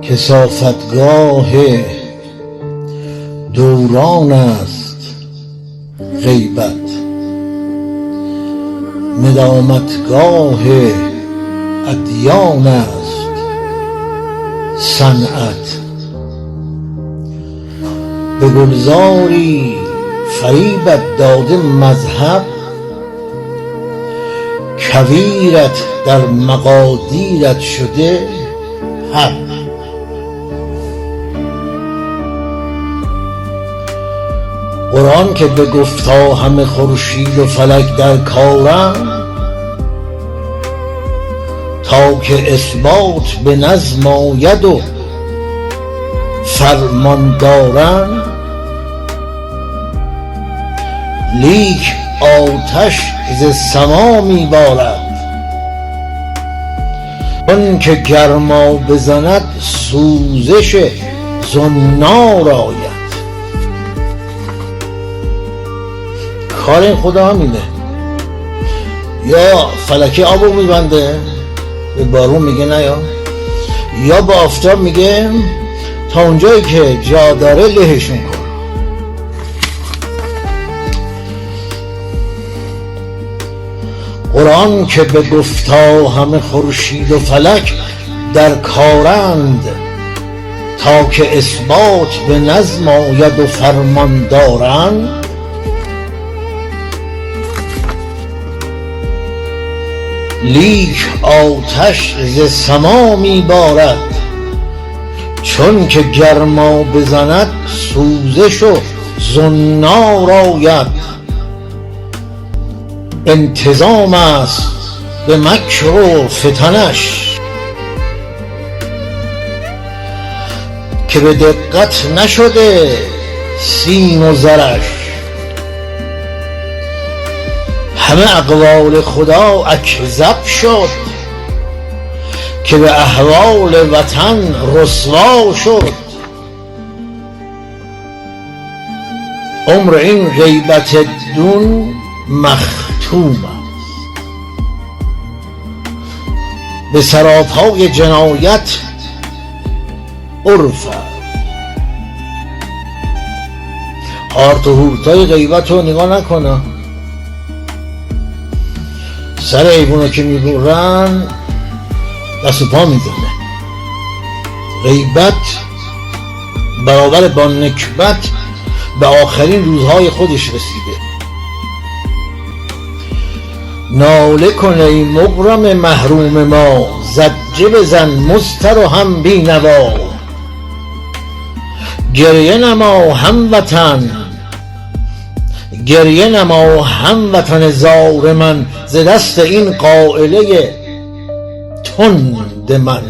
کثافتگاه دوران است غیبت، ندامتگاه ادیان است صنعت. به گلزاری فریبت داده مذهب، کویرت در مقادیرت شده حق. قرآن که بگفت تا همه خورشید و فلک در کارند، تا که اثبات به نظم آید و فرمان دارند، لیک آتش ز سما می بارد، آن که گرما بزند سوزش زنار آید. کار این خدا همینه، یا فلکی آبو میبنده به بارون میگه نیا، یا با آفتاب میگه تا اونجایی که جا داره لهشون کن. قرآن که به گفتا همه خورشید و فلک در کارند، تا که اثبات به نظم آید و فرمان دارند، لیک آتش ز سما می بارد، چون که گرما بزند سوزش و زنار آید. انتظام است به مکر و فتنش، که به دقت نشده سیم و زرش. همه اقوال خدا اکذب شد، که به احوال وطن رسوا شد. عمر این غیبت دون مختوم است، به سراپای جنایت عرف است. هارت و هورتای غیبت رو نگاه نکنه، سر حیوانو که میبرن دست و پا میزنه. غیبت برابر با نکبت به آخرین روزهای خودش رسیده. ناله کن ای مغرم محروم ما، زجه بزن مضطر و هم بی نوا. گریه نما هموطن زار من، ز دست این قائله تند من.